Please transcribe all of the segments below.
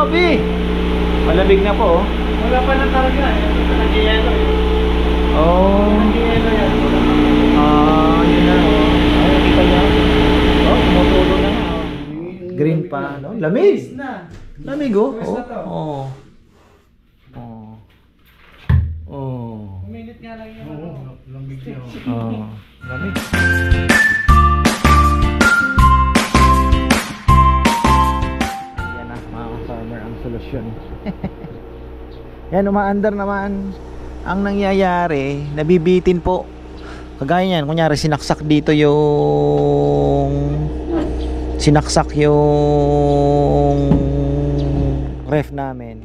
Grabe! Malamig na po, oh. Wala pa ng karga eh. Nag-yelo eh. Oh. Nag-yelo yan. Yun na, oh. Ay, nakita niya. Oh, tumutulo na nga, oh. Green pa, no? Lamig! Lamig, oh. Oh. Oh. Oh. Uminit nga lang yun. Lamig niya. Oh. Lamig. Yan na, mga farmer, ang solusyon. Yan, umaandar naman. Ang nangyayari, nabibitin po. Kagaya yan, kunyari sinaksak dito yung ref namin.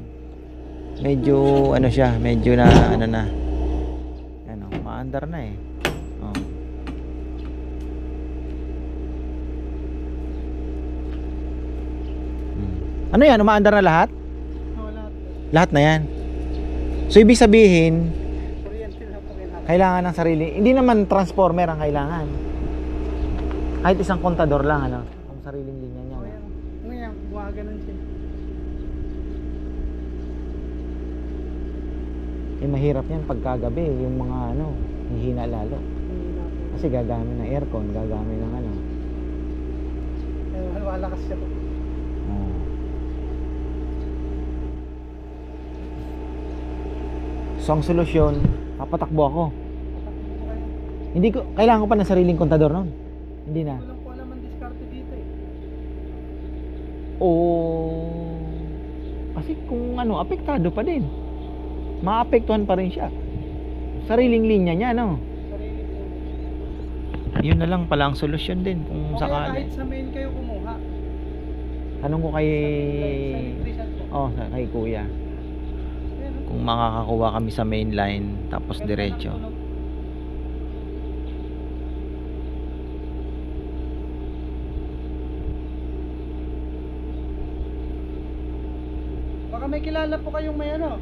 Medyo ano siya, medyo na ano na. Ano, umaandar na eh. Oh. Ano yan, umaandar na lahat? Lahat na yan. So ibig sabihin, kailangan ng sarili. Hindi naman transformer ang kailangan. Kahit isang kontador lang, ano, ang sariling linya niya. Ngayon, buwaga nun siya. Eh mahirap yan pagkagabi, yung mga ano, hihina lalo. Kasi gagamit ng aircon, gagamit ng ano. Wala kasi siya. Oh. So ang solusyon, papatakbo ako. Hindi ko, kailangan ko pa ng sariling kontador noon. Hindi na. Walang po alam ang diskarte dito eh. Oo. Kasi kung ano, apektado pa din. Maapektuhan pa rin siya. Sariling linya niya, no? Sarili po. Yun na lang pala ang solusyon din kung Okay, sakali. kahit sa main kayo kumuha. Tanong ko kay Sa po. kay kuya. Ayan, Kung makakakuha kami sa main line tapos diretso. Baka may kilala po kayong may ano.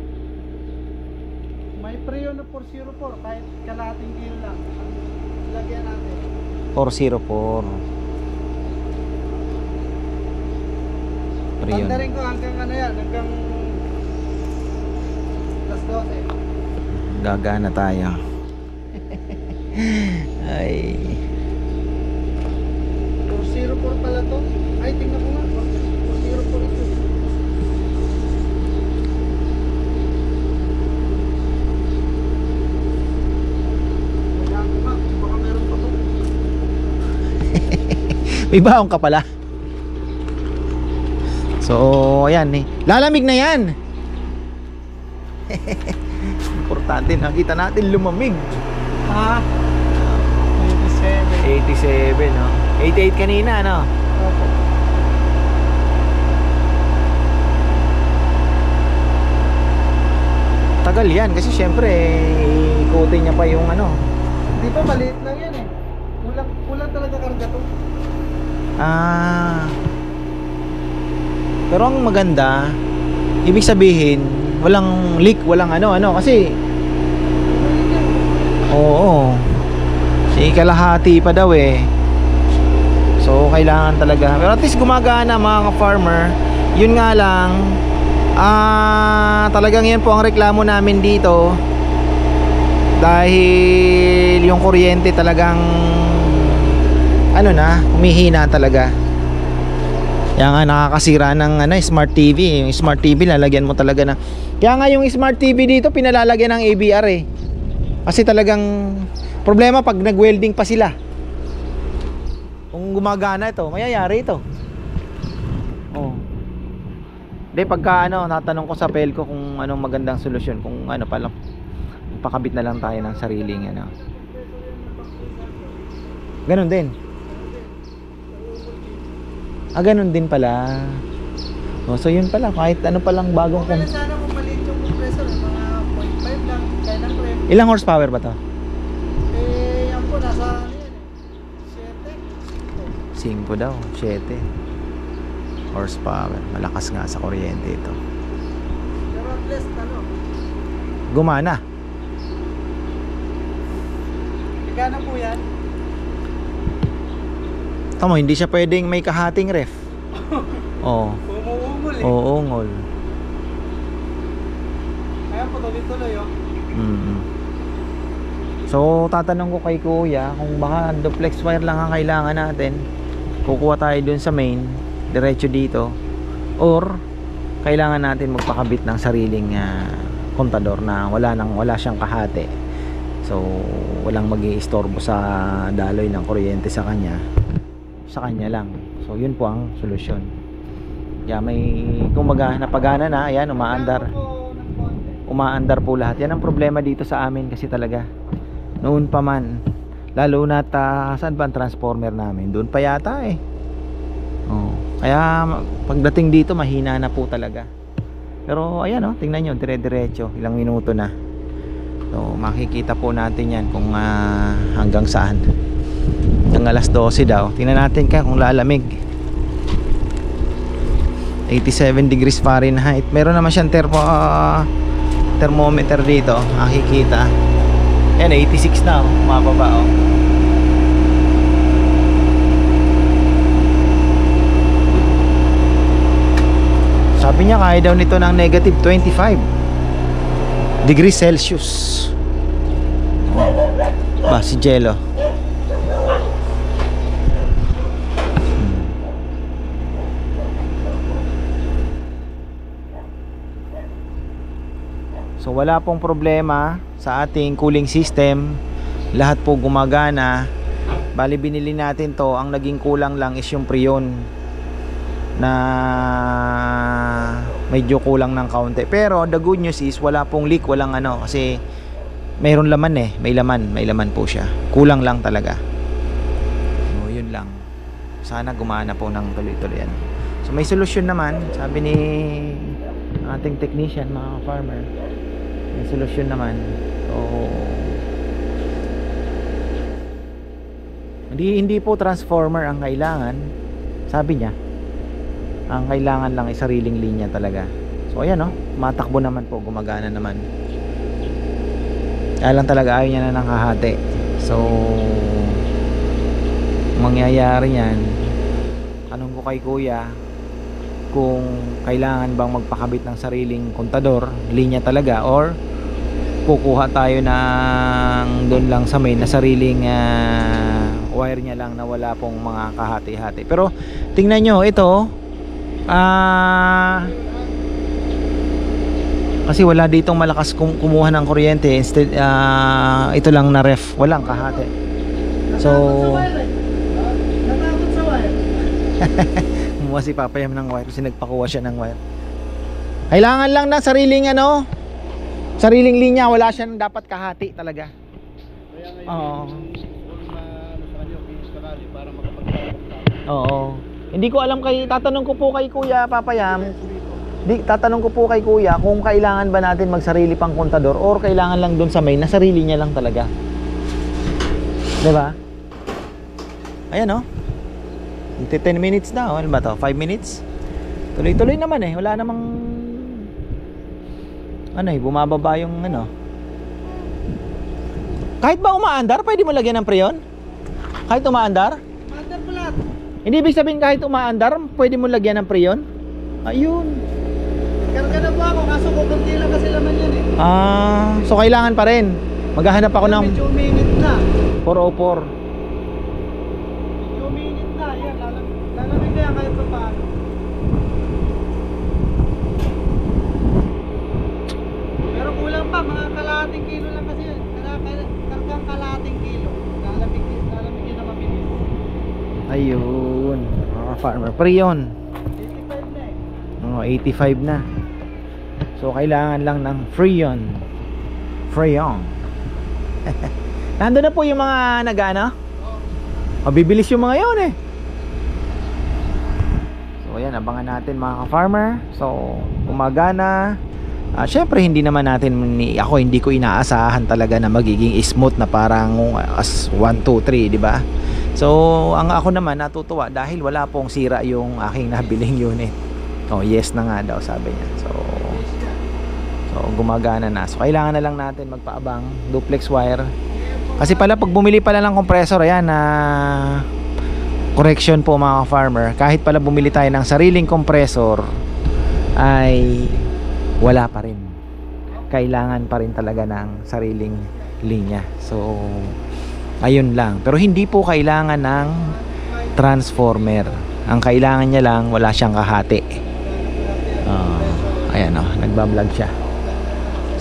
May Preo na 404 kahit kalahating kilo lang. Lagyan natin. 404. Prion. Pandarin ko hanggang ano yan, hanggang plus 12. Gagana tayo. Ay. 404 pala to. Ay, tingnan ko nga. 404 ito. Wala ko nga. Baka meron pa to. May baong ka pala. So, ayan eh. Lalamig na yan. Importante, nakita natin lumamig. Ha? 87, no? 88 kanina, no? Opo. Tagal yan kasi syempre ikutin niya pa yung ano. Di ba maliit lang yan eh. Kulang talaga karga to. Pero ang maganda, ibig sabihin, walang leak, walang ano kasi oo. Kalahati pa daw eh. So kailangan talaga. Pero at least gumagana mga ka-farmer. Yun nga lang, talagang yan po ang reklamo namin dito. Dahil yung kuryente talagang humihina talaga. Kaya nga nakakasira ng smart TV. Yung smart TV lalagyan mo talaga na. Kaya nga yung smart TV dito pinalalagyan ng ABR eh. Kasi talagang problema pag nag-welding pa sila. Kung gumagana ito, mayayari ito. Oh. Hindi pagka natanong ko sa Pelco kung anong magandang solusyon, kung pa lang pakabit na lang tayo ng sariling Ganon din. Ganon din pala. Oh, so yun pala, kahit palang bagong Okay lang sana kung maliit yung compressor, mga 0.5 lang, kaya ng ref. Ilang horsepower ba to? Yan po, nasa 7. 5 daw, 7 horsepower. Malakas nga sa kuryente ito. Pero at least, Gumana. Ligana po yan. Tama, hindi siya pwedeng may kahating ref. Oh. Umuumol Oo, ngol. Kaya po tuloy-tuloy So tatanong ko kay kuya kung baka duplex wire lang ang kailangan natin, kukuha tayo dun sa main diretso dito, or kailangan natin magpakabit ng sariling kontador na wala siyang kahati, so walang mag-iistorbo sa daloy ng kuryente sa kanya lang. So yun po ang solusyon. May kumbaga napagana na, ayan, umaandar po lahat. Yan ang problema dito sa amin kasi talaga noon pa man, lalo na saan ba ang transformer namin, doon pa yata kaya pagdating dito mahina na po talaga. Pero ayan tingnan nyo, dire-diretso, ilang minuto na. So makikita po natin yan kung hanggang saan. Hanggang alas 12 daw. Tingnan natin kung lalamig. 87 degrees Fahrenheit. Meron naman siyang thermometer dito, makikita. Yan, 86 na, mababa Sabi niya kaya daw nito ng negative 25 degrees Celsius. Si Jello. So wala pong problema sa ating cooling system. Lahat po gumagana. Bali binili natin to, ang naging kulang lang is yung Freon na medyo kulang ng kaunti. Pero the good news is wala pong leak, walang kasi mayroon laman may laman po siya. Kulang lang talaga. So yun lang. Sana gumana po ng tuloy-tuloy yan. So may solusyon naman, sabi ni ating technician, mga farmer. May solusyon naman. So hindi po transformer ang kailangan, sabi niya. Ang kailangan lang ay sariling linya talaga. So ayan matakbo naman po, gumagana naman. Kaya lang talaga ayaw niya na ng hahati. So mangyayari yan, tanong ko kay kuya kung kailangan bang magpakabit ng sariling kontador, linya talaga, or kukuha tayo ng doon lang sa main na sariling wire niya lang na wala pong mga kahati-hati. Pero tingnan nyo ito, kasi wala ditong malakas kumuha ng kuryente. Instead ito lang na ref, walang kahati. So natakot sa wire. kumuha si Papa Yam ng wire kasi nagpakuha siya ng wire. Kailangan lang na sariling linya, wala siyang dapat kahati talaga. Oo. Hindi ko alam tatanong ko po kay Kuya Papa Yam. Tatanong ko po kay Kuya kung kailangan ba natin magsarili pang kontador or kailangan lang doon sa main na sarili niya lang talaga. 'Di ba? Ayan 10 minutes na. Ano ba to? 5 minutes? Tuloy-tuloy naman wala namang bumababa yung Kahit ba umaandar, pwede mo lagyan ng Freon? Kahit umaandar? Umaandar po lahat. Hindi ibig sabihin kahit umaandar, pwede mo lagyan ng Freon? Ayun. Karga na po ako, kaso kukunti lang kasi laman yan So kailangan pa rin. Maghahanap ako ng medyo uminit na. 404. Medyo uminit na, yan, lalamig na yan kahit pa paano. Pero kulang pa, mga kalahating kilo lang kasi yan. Kargang kalahating kilo. Lalamig yun na mabilis. Ayun, mga farmer. Freon. 85 na 85 na. So kailangan lang ng Freon. Nandun na po yung mga mabibilis yung mga yun So ayan, abangan natin mga ka-farmer. So gumagana. Syempre hindi naman natin hindi ko inaasahan talaga na magiging smooth na parang as 1, 2, 3, di ba? So ako naman natutuwa dahil wala pong sira yung aking nabiling unit. Yes na nga daw, sabi niya. So gumagana na. So kailangan na lang natin magpaabang duplex wire. Kasi pala pag bumili pala ng compressor, ayan correction po mga farmer, kahit pala bumili tayo ng sariling compressor, ay wala pa rin. Kailangan pa rin talaga ng sariling linya. So ayun lang. Pero hindi po kailangan ng transformer. Ang kailangan niya lang, wala siyang kahati. Ayan o, nagbablog siya.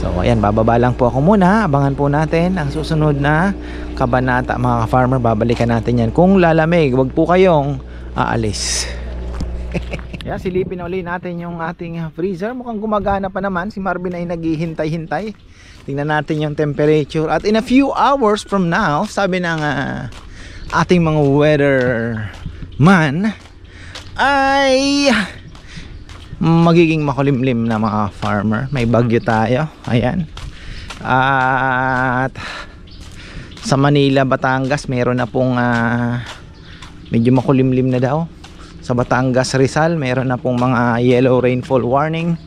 So ayan, bababa lang po ako muna. Abangan po natin ang susunod na kabanata mga ka-farmer. Babalikan natin yan. Kung lalamig, wag po kayong aalis. Yeah, silipin na uli natin yung ating freezer. Mukhang gumagana pa naman. Si Marvin ay naghihintay-hintay. Tingnan natin yung temperature. At in a few hours from now, sabi ng ating mga weather man, ay magiging makulimlim na mga farmer. May bagyo tayo. Ayan. At sa Manila, Batangas, meron na pong medyo makulimlim na daw. Sa Batangas, Rizal, meron na pong mga yellow rainfall warning.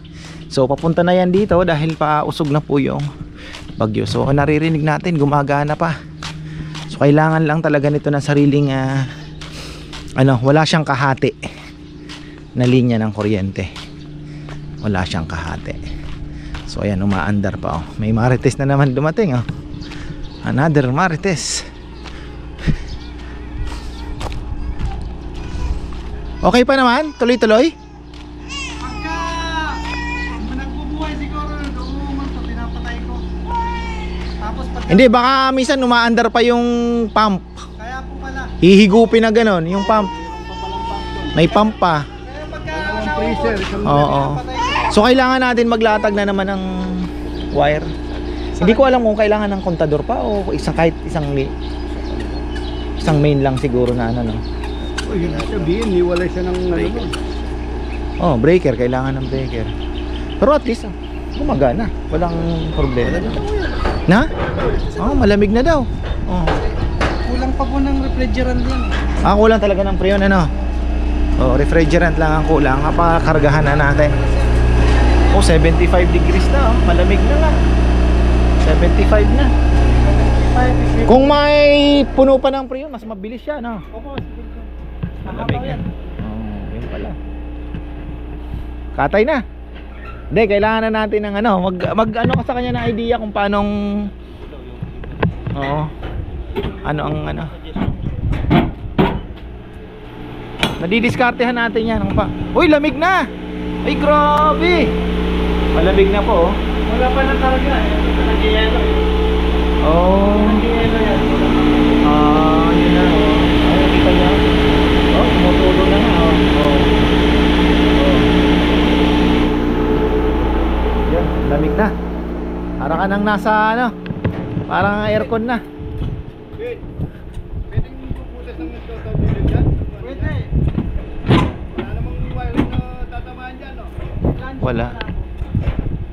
So papunta na yan dito dahil pausog na po yung bagyo. So naririnig natin, gumagana pa. So kailangan lang talaga nito ng sariling wala siyang kahati na linya ng kuryente. Wala siyang kahati. So ayan, umaandar pa oh. May marites na naman dumating oh. Another marites. Okay pa naman? Tuloy-tuloy? Pagka nagbubuhay siguro, doon ito, pinapatay ko. Tapos pagka... Hindi, baka minsan umaandar pa yung pump. Kaya po pala. Hihigupin na ganon, yung pump. May pump pa. Kaya pagka freezer, Oo. So kailangan natin maglatag na naman ng wire. Hindi ko alam kung kailangan ng kontador pa o kahit isang main lang siguro na ano. Oh, yun sabihin, niwalay siya ng breaker. Oh, breaker, kailangan ng breaker. Pero at least gumagana, walang problema. Na? Oh, malamig na daw. Oh. Kulang pa po ng refrigerant yan. Kulang talaga ng preyon ano. Oh, refrigerant lang ang kulang. Kapakargahan na natin. Oh, 75 degrees na oh. Malamig na lang. 75 na. Kung may puno pa ng preyon, mas mabilis siya, no? Opo, malamig na. Oh, yun pala. Katay na. Hindi, kailangan na natin ng mag ano ka sa kanya ng idea kung paanong nadidiskartehan natin yan uy, lamig na. Ay, grabe. Malamig na po oh. Wala pa na talaga eh. Nag-yelo eh. Oh. Nag-yelo yan. Yun na oh. Ay, nakita niya. Oh, tumutulo na nga oh. Yan, lamig na. Para ka nang nasa parang aircon na. Pwedeng puputas ng nagtatabilin dyan? Pwede. Wala namang wiring na tatamaan dyan, no? Wala.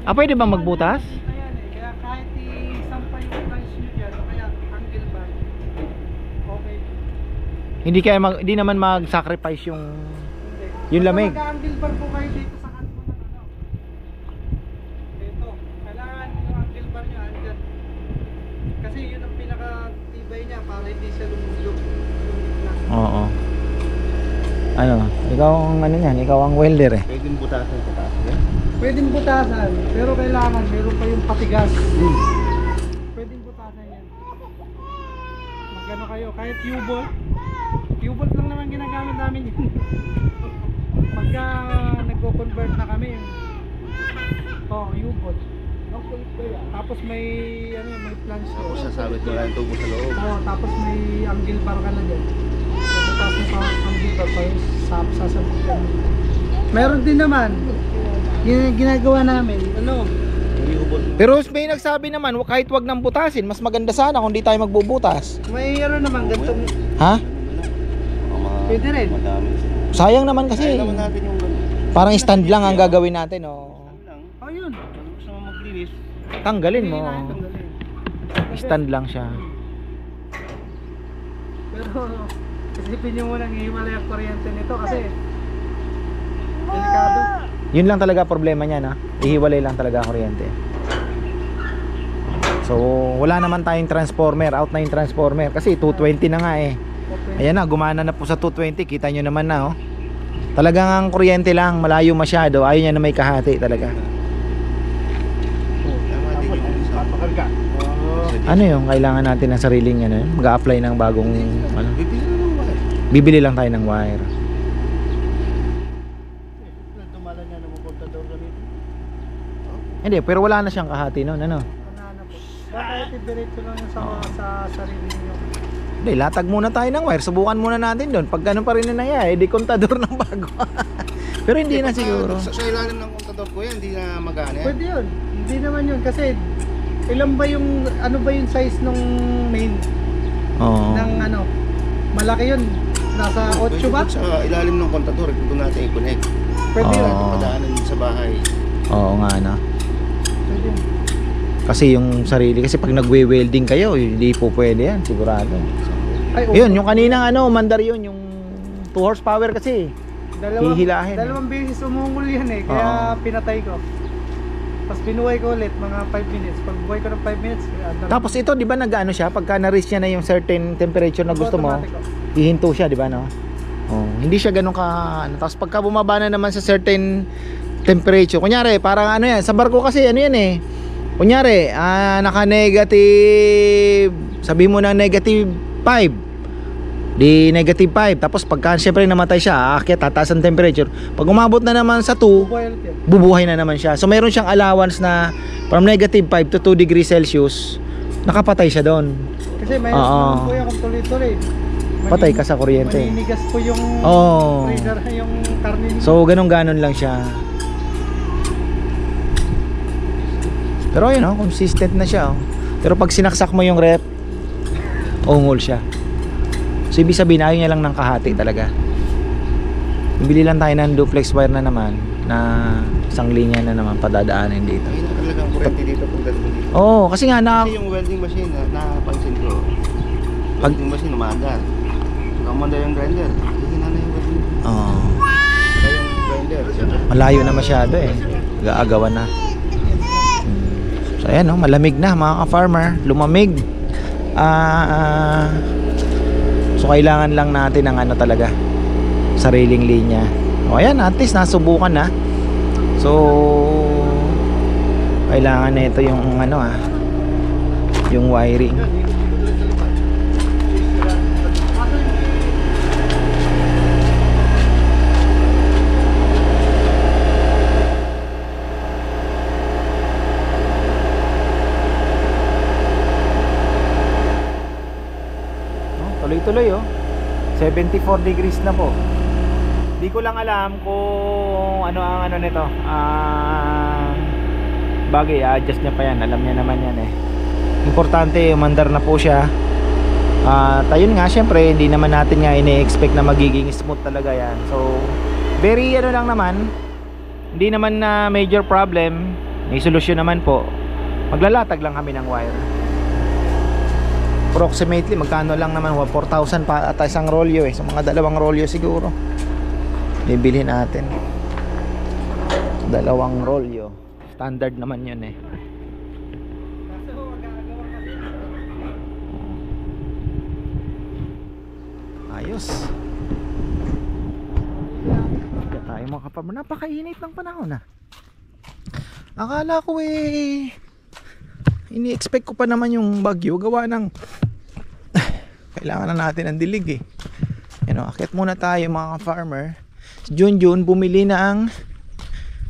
Pwede bang magbutas? Ayan eh, kaya kahit isampay yung price nyo dyan, o kaya angle bar, okay. Hindi naman mag-sacrifice yung lamig. Mag-angle bar po kayo dito sa kanto ng Ito, kailangan yung angle bar nyo andyan. Kasi yun ang pinaka-tibay niya para hindi siya lumulog. Oo. Ikaw ang ikaw ang welder eh. Pwedeng butasan sa taas. Pwedeng butasan, pero kailangan meron pa yung patigas. Pwedeng butasan yan. Magano kayo, kahit U-bolt. U-bolt lang naman ginagamit namin yun. Pagka nagko-convert na kami, U-bolt. Tapos may may plans to. Tapos sasabit mo lang yung tubo sa loob. Tapos may angle bar ka na dyan. Tapos pa angle bar pa yung sasabit ka. Meron din naman. Ginagawa namin, Pero may nagsabi naman, kahit wag nang butasin, mas maganda sana kung di tayo magbubutas. may naman gantong, Ha? pwede rin. Madami. Sayang naman kasi. Kaya naman natin yung Parang stand lang ang gagawin natin, oh. lang. Oh yun. Kung gusto mo maglinis, Tanggalin mo. Tanggalin. Stand lang siya. Pero isipin nyo muna hiwalay ang kuryente nito kasi delikado. Yun lang talaga problema niya na. Ihiwalay lang talaga ang kuryente. So wala naman tayong transformer. Out na yung transformer kasi 220 na nga eh. Ayan na, gumana na po sa 220. Kita nyo naman na oh. Talagang ang kuryente lang, malayo masyado, ayaw niya na may kahati talaga. Tama din yung isa. Papakarga. Ano yung kailangan natin ng sariling ano, mag-a-apply ng bagong ano? Bibili na ng wire. Bibili lang tayo ng wire. Tumalan niya ng kontador ganito. Hindi, pero wala na siyang kahati noon, ano? Banana po. Baka diretso lang yung sa sarili niyo. Hindi, latag muna tayo ng wire. Subukan muna natin doon. Pag ganun pa rin na nangyari, di kontador ng bago. Pero hindi na siguro. Sa ilalim ng kontador ko yan, hindi na magana yan. Pwede yun. Hindi naman yun kasi ilan ba yung ano ba yung size nung main Oo. ng ano? Malaki yun. Nasa 8 ba? Sa ilalim ng kontador, doon natin i-connect. Pwede yun. Oo. Padaanan sa bahay. Oo nga na. Pwede yun. Kasi yung sarili, kasi pag nagwe-welding kayo, hindi po pwede yan, sigurado. Ay, Yun, yung kaninang ano, mandar yun, yung 2 horsepower kasi. hihilahin. Dalawang beses umungol yan eh, kaya Oo. pinatay ko. Tapos binuhay ko ulit mga 5 minutes. Pag buhay ko ng 5 minutes, Tapos ito, di ba nag-ano siya, pagka na-reach niya na yung certain temperature na gusto mo, automatic, oh. hihinto siya, di ba, no? Oh, hindi siya ganun ka, ano. Tapos pagka bumaba na naman sa certain temperature, kunyari, parang ano yan, sa barko kasi, ano yan eh, kunyari, naka-negative, sabi mo na negative 5, di negative 5, tapos pagka syempre namatay siya, aakyat, tataas ang temperature, pag umabot na naman sa 2, Buhay ulit yan. bubuhay na naman siya. So mayroon siyang allowance na from negative 5 to 2 degrees Celsius, nakapatay siya doon. Kasi may Oo. po yan kung tuloy-tuloy. Patay ka sa kuryente. Maninigas po yung Oo. trader, yung karne niya. So ganun-ganon lang siya. Pero yun, consistent na siya. Pero pag sinaksak mo yung rep, ungol siya. So ibig sabihin, ayaw niya lang ng kahati talaga. Bili lang tayo ng duplex wire na naman, na isang linya na naman padadaanin dito. Ayun na talaga ang kurente dito kung gano'n dito. Oo, kasi nga Kasi yung welding machine, napansin ko. Welding machine, umaandar. Pag umandar yung grinder, hihina na yung welding. Oo. Kaya yung grinder, Malayo na masyado eh. Gaagawan na. So ayan, malamig na mga ka-farmer, lumamig. So kailangan lang natin ng ano talaga, sariling linya. O ayan, at least nasubukan na. So kailangan na ito yung ano yung wiring. Tuloy-tuloy 74 degrees na po. Di ko lang alam kung ano ang ano nito. Bagay, adjust niya pa yan. Alam niya naman yan eh. Importante, umandar na po siya. Ayun nga, syempre, hindi naman natin nga ini-expect na magiging smooth talaga yan. So, very ano lang naman. Hindi naman na major problem. May solusyon naman po. Maglalatag lang kami ng wire. Approximately magkano lang naman, 4,000 pa at isang rolyo eh. So mga dalawang rolyo siguro bibili natin. Dalawang rolyo. Standard naman yun eh. Ayos. Kaya tayo mga kapatid. Napakainit ng panahon Akala ko ini-expect ko pa naman yung bagyo, gawa ng kailangan na natin ng dilig eh. Akit muna tayo mga farmer. Si Junjun bumili na ang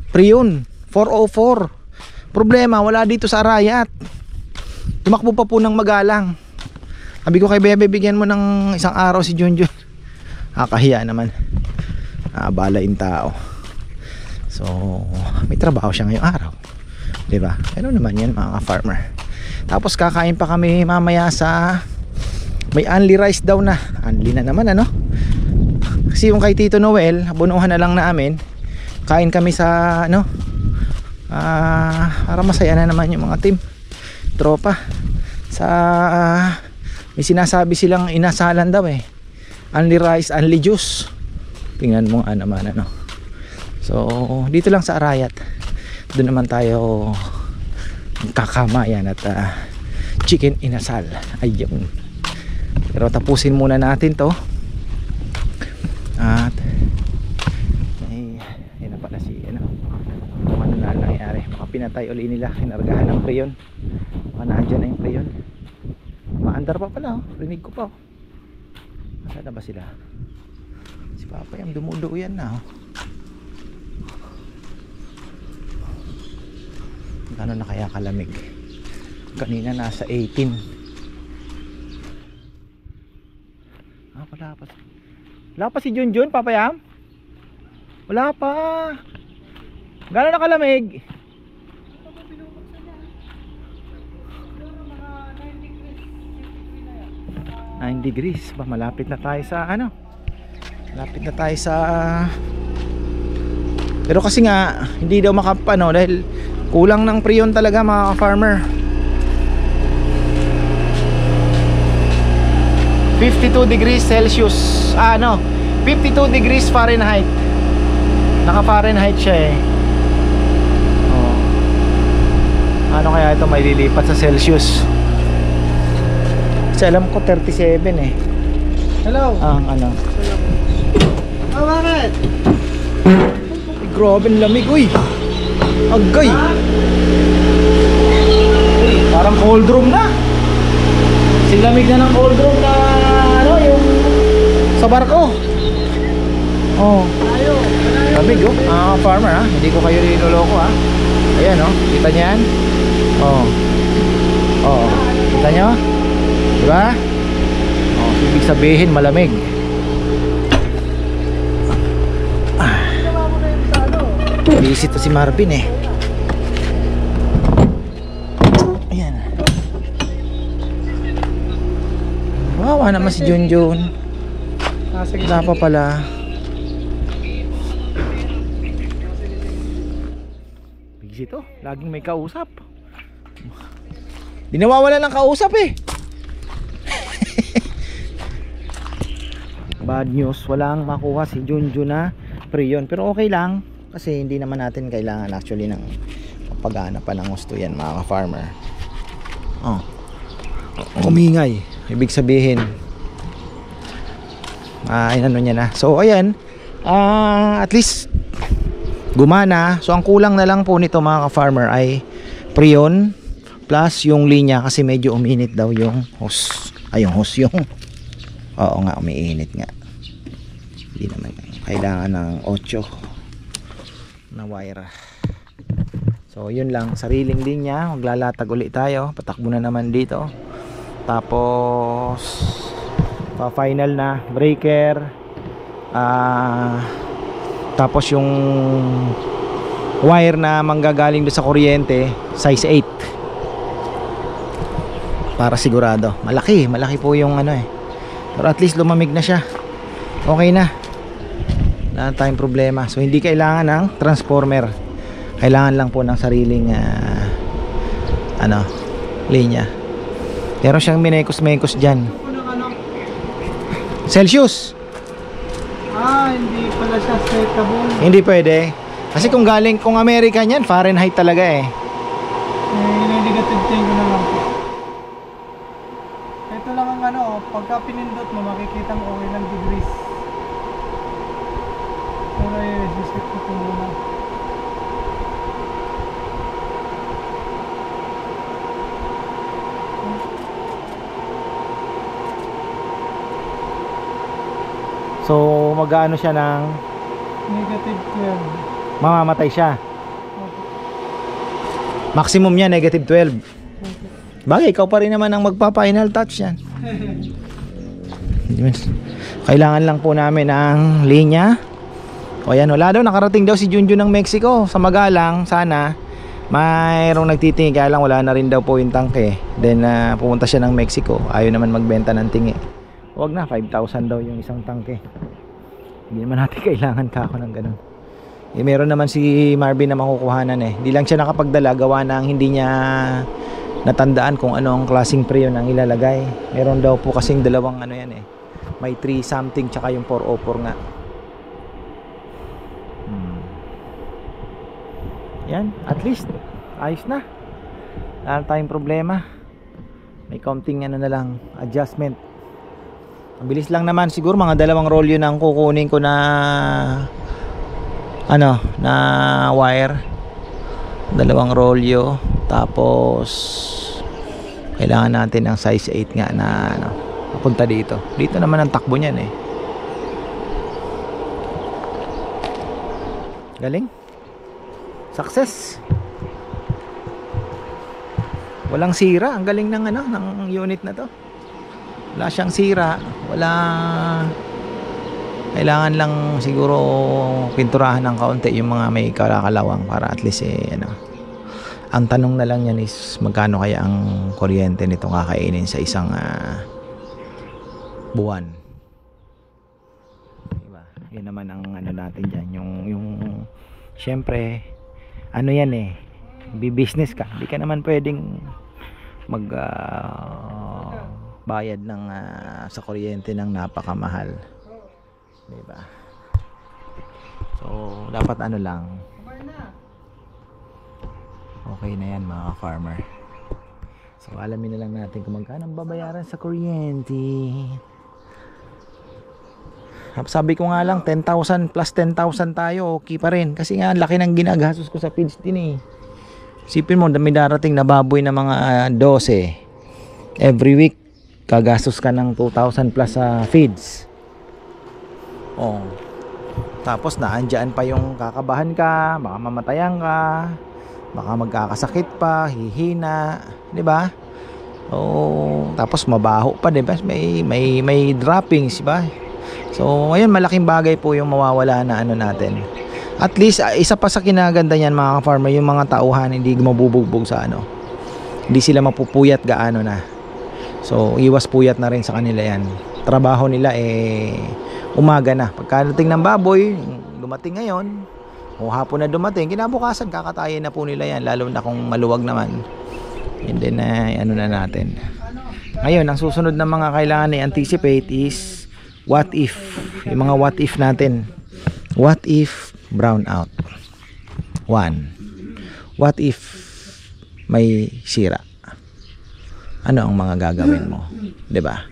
Prion 404. Problema, wala dito sa Arayat. Tumakbo pa po ng magalang. Sabi ko kay Bebe, bigyan mo ng isang araw si Junjun. Kahiya naman. Balain tao. So may trabaho siya ngayong araw, diba? Ano naman yan mga farmer. Tapos kakain pa kami mamaya sa may only rice daw na. Only na naman kasi yung kay Tito Noel bunuhan na lang namin. Kain kami sa para masaya na naman yung mga team tropa sa may sinasabi silang inasalan daw only rice, only juice. Tingnan mo naman so dito lang sa Arayat, doon naman tayo kakamayan at chicken inasal. Ayun. Pero tapusin muna natin to at nangyari. Baka pinatay uli nila, kinargahan ng preyon. Baka naandyan na yung preyon. Maandar pa pala oh. Rinig ko pa oh. Nasaan na ba sila? Si Papa yung dumuduyan na oh. Gano'n na kaya kalamig? Kanina nasa 18. Wala pa si Junjun, Papa Yam? Wala pa. Gano'n na kalamig? 9 degrees. Ba, malapit na tayo sa ano? Malapit na tayo sa... Pero kasi nga hindi daw makapano dahil kulang ng preyon talaga mga farmer. 52 degrees Celsius. 52 degrees Fahrenheit. Naka Fahrenheit siya eh. Oh. Ano kaya ito may lilipat sa Celsius? Kasi alam ko 37 eh. Hello. Ano? Bakit? Ay, grabe ang lamig. Uy. Agay. Parang cold room na. Silamig na ng cold room na ano yung sa barko. Oh. Lamig oh. Farmer ha. Hindi ko kayo niloloko ha. Ayan oh. Kita niyo yan? Oh. Oh. Kita niyo? Diba? Oh, ibig sabihin malamig. Busy to si Marvin eh. Ayan. Wawa naman si Junjun. Wala pa pala. Busy to. Laging may kausap. Di nawawala ng kausap eh. Bad news. Walang makuha si Junjun na preyon. Pero okay lang. Kasi hindi naman natin kailangan actually ng pag-aanap pa ng gusto yan mga ka-farmer. Oh. Umingay. Ibig sabihin ano niya na. So ayan, at least gumana. So ang kulang na lang po nito mga ka-farmer ay preyon plus yung linya kasi medyo uminit daw yung hose. Ay yung hose yung oo nga umiinit nga. Hindi naman kailangan ng 8 na wire. So yun lang, sariling linya. Maglalatag ulit tayo. Patakbo na naman dito. Tapos pa-final na breaker. Tapos yung wire na manggagaling doon sa kuryente size 8 para sigurado. Malaki po yung ano eh. Pero at least lumamig na siya. Okay na. Wala tayong problema. So hindi kailangan ng transformer. Kailangan lang po ng sariling linya. Meron siyang minekos-mekos dyan. Celsius. Hindi pala siya setable. Hindi pwede. Kasi kung American yan, Fahrenheit talaga eh. Negative change ko na lang po. Ito lang ang pagka pinindot mo makikita mo okay lang degrees. Pero i-reset ko ito muna. So mag-aano siya ng Negative 12. mamamatay siya. Okay. Maximum niya negative 12. Bagay, ikaw pa rin naman ang magpa-final touch yan. Kailangan lang po namin ng linya. O yan, wala daw, nakarating daw si Junjun ng Mexico. Sa Magalang, sana mayroong nagtitingi, kaya lang wala na rin daw po yung tangke. Then pumunta siya ng Mexico. Ayaw naman magbenta ng tingi. Huwag na, 5,000 daw yung isang tangke. Hindi naman natin kailangan kako ng ganun. Meron naman si Marvin na makukuhanan eh. Hindi lang siya nakapagdala, gawa ng hindi niya natandaan kung anong klaseng preyon ang ilalagay. Meron daw po kasing dalawang yan eh. May 3 something tsaka yung 404 nga. Yan, at least ayos na. Wala tayong problema. May counting na lang, adjustment. Ang bilis lang naman, siguro mga 2 rolyo na ang kukunin ko na na wire. Dalawang rolyo. Tapos kailangan natin ng size 8 nga na ano, papunta dito. Dito naman ang takbo niyan eh. Galing. Success. Walang sira. Ang galing ng ano, ng unit na to. Wala siyang sira. Wala. Kailangan lang siguro pinturahan ng kaunti yung mga may kalakalawang para at least eh ano. Ang tanong na lang yan is magkano kaya ang kuryente nito kakainin sa isang buwan. Diba? Yun naman ang ano natin dyan. Yung syempre ano yan eh, business ka. Hindi ka naman pwedeng mag bayad ng sa kuryente ng napakamahal. Diba? So dapat ano lang, okay na yan mga farmer. So alamin na lang natin kung magkano ang babayaran sa kuryente. Sabi ko nga lang 10,000 plus 10,000 tayo, okay pa rin. Kasi nga laki ng ginagastos ko sa feeds din eh. Isipin mo, may darating na baboy na mga 12. Every week kagastos ka ng 2,000 plus sa feeds. Oh. Tapos naandyan pa yung kakabahan ka, baka mamatayan ka, baka magkakasakit pa, hihina, 'di ba? Oh, tapos mabaho pa, 'di ba? May droppings, 'di ba? So, ngayon malaking bagay po yung mawawala na ano natin. At least isa pa sa kinaganda niyan mga farmer, yung mga tauhan hindi mabubugbog sa ano. Hindi sila mapupuyat gaano na. So, iwas puyat na rin sa kanila 'yan. Trabaho nila eh umaga na. Pagkadating ng baboy, dumating ngayon, o hapon na dumating, kinabukasan kakatayin na po nila yan, lalo na kung maluwag naman. And then ano na natin ngayon, ang susunod na mga kailangan i-anticipate is what if, yung mga what if natin. What if brown out? 1. What if may sira? Ano ang mga gagawin mo? 'Di ba?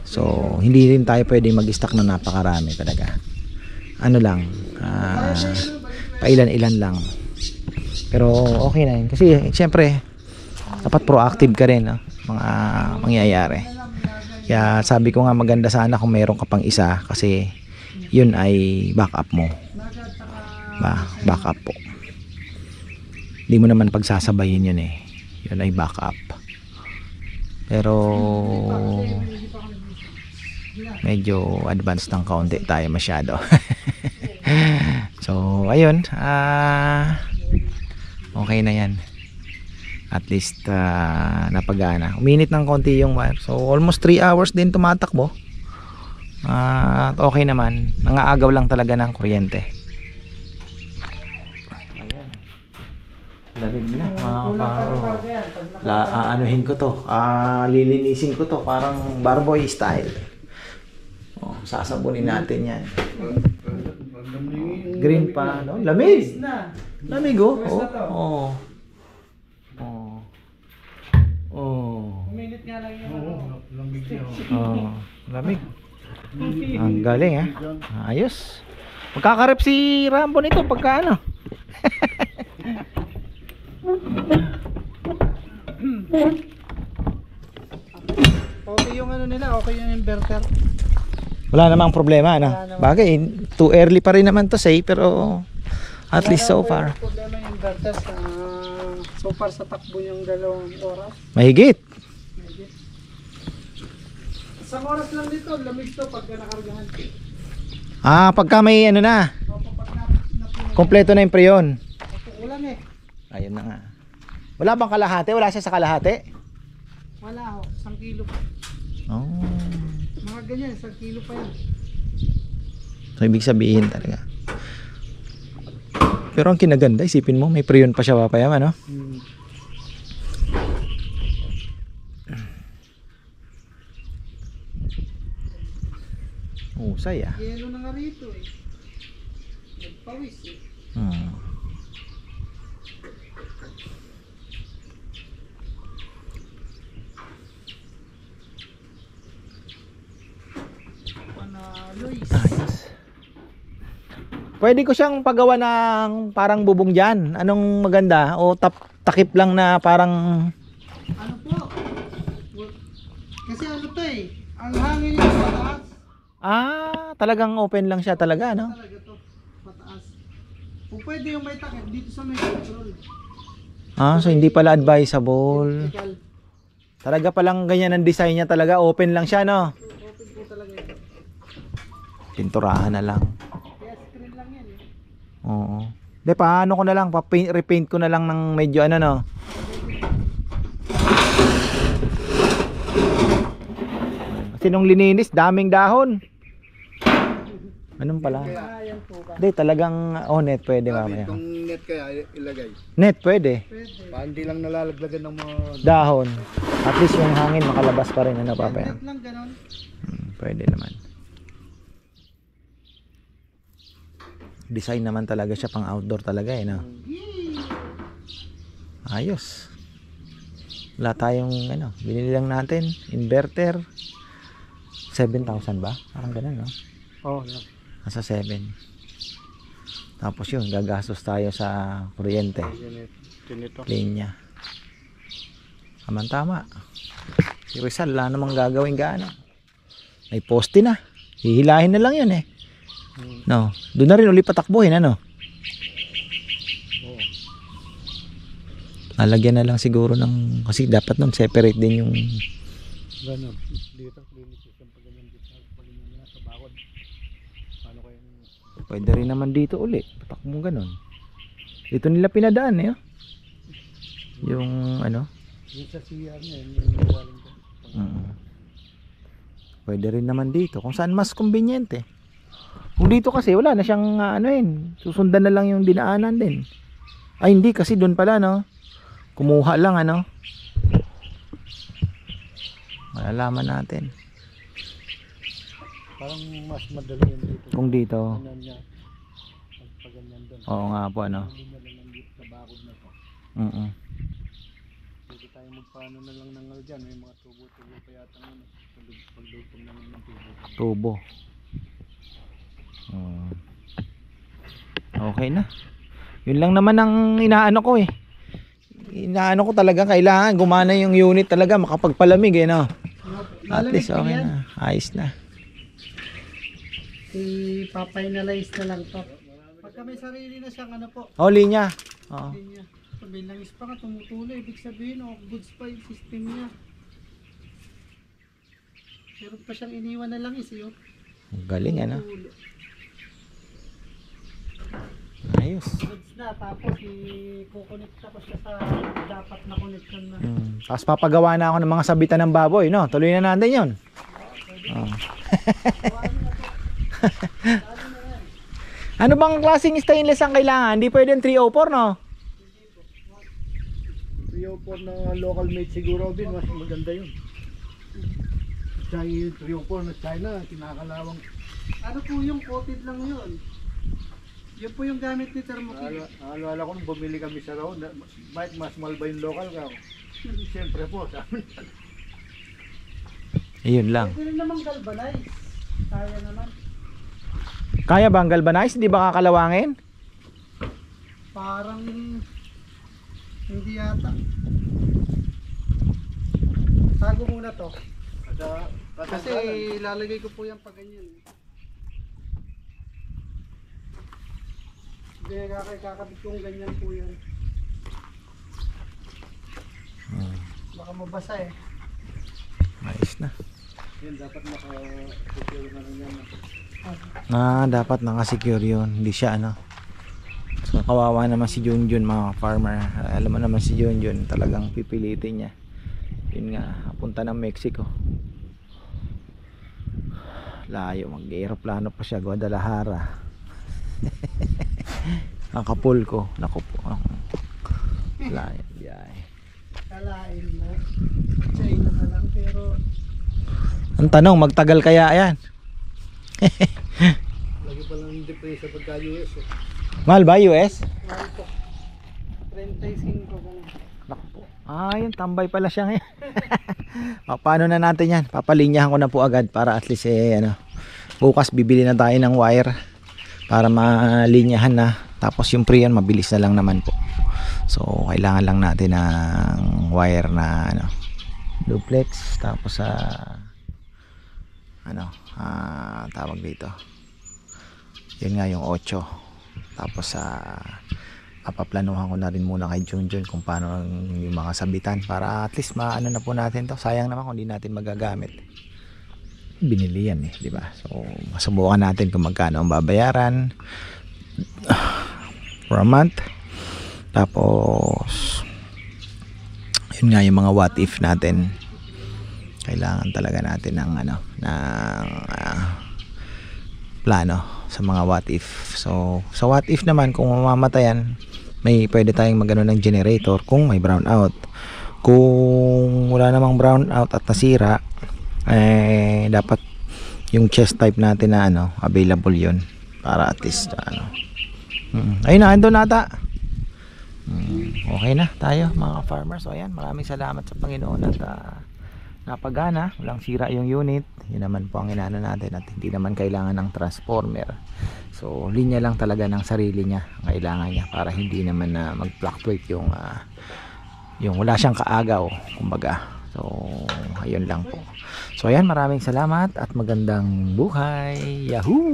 So hindi rin tayo pwedeng mag-stock na napakarami talaga. Ano lang, pailan-ilan lang. Pero okay na yun. Kasi siyempre dapat proactive ka rin, no? Mga mangyayari. Kaya sabi ko nga maganda sana kung mayroon ka pang isa, kasi yun ay backup mo. Backup po. Hindi mo naman pagsasabayin yun eh. Yun ay backup. Pero medyo advanced ng kaunti tayo masyado. So ayun, okay na yan. At least napagana. Uminit ng konti yung wire. So almost 3 hours din tumatakbo. At okay naman. Nangaagaw lang talaga ng kuryente. Ayan. Lamig na mga paro. Aanuhin ko to. Lilinisin ko to parang barboy style. Oh, sasabunin natin yan. Green pa, no? Lamig. Lamig oh. Oh. Oh. Oh. Uminit nga lang yung lamig niya. Oh, lamig. Ang galing eh. Ayos. Magkakarep si Rambo nito pagka ano. Okay yung ano nila, okay yung inverter. Wala namang problema, ano? Bagay, too early pa rin naman to say, pero at least so far. Problema yung inverter so far sa takbo yung 2 oras. Mahigit. Isang oras lang dito, lamig to pagka nakargahan. Pagka may ano na, kompleto na yung preyon. Ulan eh. Ayun na nga. Wala bang kalahati? Wala siya sa kalahati? Wala ho, 1 kilo pa. Oh. Mga ganyan, 1 kilo pa yan. So ibig sabihin talaga. Pero ang kinaganda, isipin mo, may preyon pa siya papayam, ano? Usay ah. Yelo na nga rito eh. Nagpawis eh. Panaloy. Ayos. Pwede ko siyang pagawa ng parang bubong dyan. Anong maganda? O takip lang na parang... Ano po? Kasi ano to eh, ang hangin niya mataas. Talagang open lang siya talaga, no? Talaga to, mataas. Kung pwede yung may takip dito sa may control. So hindi pala advisable. Electrical. Talaga palang ganyan ang design niya talaga. Open lang siya, no? Open po talaga yun. Pinturahan na lang. Kaya screen lang yan eh. Oo. De, paano ko na lang? Repaint ko na lang ng medyo ano, no? Kasi nung lininis, daming dahon. Anong pala? Yan po ba? Hindi, talagang net pwede mamaya. Itong net kaya ilagay. Net pwede. Pwede. Pa, hindi lang nalalaglagan ng mga... Dahon. At least yung hangin makalabas pa rin. Ano pa ba yan? Net lang ganon. Pwede naman. Design naman talaga siya pang outdoor talaga eh, no? Ayos. Wala tayong ano, binili lang natin inverter. 7,000 ba? Parang ganun, no? Oo, yeah. Nasa 7. Tapos yun, gagastos tayo sa kuryente. Ganito. Linya. Tama. Si Rizal, wala namang gagawin gaano. May poste na. Hihilahin na lang yun eh. No, doon na rin uli patakbuhin, ano? Lalagyan na lang siguro ng, kasi dapat nun separate din yung Ganun. Dito, cleaning system pa ganyan dito. Pag ganyan na sa bakod. Paano kaya yung... pwede rin naman dito uli. Patakbo ganun. Dito nila pinadaan eh. Oh. Yung ano? Yung sa CR niya, yung galing ko. Pwede rin naman dito. Kung saan mas convenient eh. Kung dito kasi wala na siyang susundan na lang yung dinaanan din. Ay hindi kasi doon pala, no? Kumuha lang, ano? Malalaman natin. Parang mas madali yan dito. Kung dito. Ganyan niya. Pag ganyan doon. Oo nga po, ano? Hindi na lang dito sa bakod na to. Pwede tayo magpaano na lang ng dyan. May mga tubo-tubo pa yata ano. Pagdugtong naman ng tubo. Tubo. Okay na. Yun lang naman ang inaano ko eh. Inaano ko talaga kailangan gumana yung unit talaga makapagpalamig eh, no? At least okay na. Ayos na. I-papinalize na lang to. Pagka may sarili na siyang ano po. Linya. Oo. Linya. Sabihin langis pa nga tumutuloy. Ibig sabihin goods pa yung system niya. Meron pa siyang iniwan na langis yun. Galing, ano? Ayos. Goods na, tapos i-connect ko siya sa dapat na connection na. Tapos papagawa na ako ng mga sabitan ng baboy, no? Tuloy na natin yun. Ano bang klaseng stainless ang kailangan? Hindi pwedeng 304, no? 304 na local made siguro din, mas maganda yun. Tsaka yung 304 na China, kinakalawang. Ano po yung coated lang yun? Yun po yung gamit ni Thermocare. Alala ko nung bumili kami sa road, bakit mas mahal ba yung local ka? Siyempre po, sa amin. Ayun lang. Pwede rin namang galvanize. Kaya naman. Kaya ba ang galvanize? Hindi ba kakalawangin? Parang hindi yata. Tago muna to. Kasi ilalagay ko po yan pag ganyan. Hindi kakabit kong ganyan po yan. Baka mabasa eh. Ayos na. Yan, dapat naka-secure na rin yan. Dapat naka-secure yun. Hindi siya, ano. So, kawawa naman si Junjun, mga farmer. Alam mo naman si Junjun, talagang pipilitin niya. Yun nga, punta ng Mexico. Layo, mag-aeroplano pa siya, Guadalajara. Acapulco. Naku po. Layo, biyahe. Kalain mo. China ka lang pero Ang tanong, magtagal kaya yan? Lagi pa lang yung depresa pagka US eh. Mahal ba US? 35 kung Naku po. Yun, tambay pala siya ngayon. Paano na natin yan? Papalinyahan ko na po agad para at least bukas bibili na tayo ng wire. para malinyahan na. Tapos yung preon mabilis na lang naman po. So kailangan lang natin ng wire na ano, duplex, tapos sa tawag dito, yun nga yung 8. Tapos papaplanuhan ko na rin muna kay Junjun kung paano yung mga sabitan, para at least maano na po natin to. Sayang naman kung hindi natin magagamit. Binili yan di ba? So masubukan natin kung magkano ang babayaran for a month. Tapos yun nga yung mga what if natin. Kailangan talaga natin ng plano sa mga what if. So sa what if naman, kung mamamatayan, may pwede tayong magano ng generator kung may brown out. Kung wala namang brown out at nasira, dapat yung chest type natin na available yun, para at least ayun na, andun nata. Okay na tayo mga farmers. So ayan, maraming salamat sa Panginoon at napagana, walang sira yung unit. Yun naman po ang inano natin, at hindi naman kailangan ng transformer. So linya lang talaga ng sarili niya ang kailangan niya, para hindi naman na mag-fluctuate yung wala siyang kaagaw kumbaga. So ayun lang po. So ayan, maraming salamat at magandang buhay. Yahoo!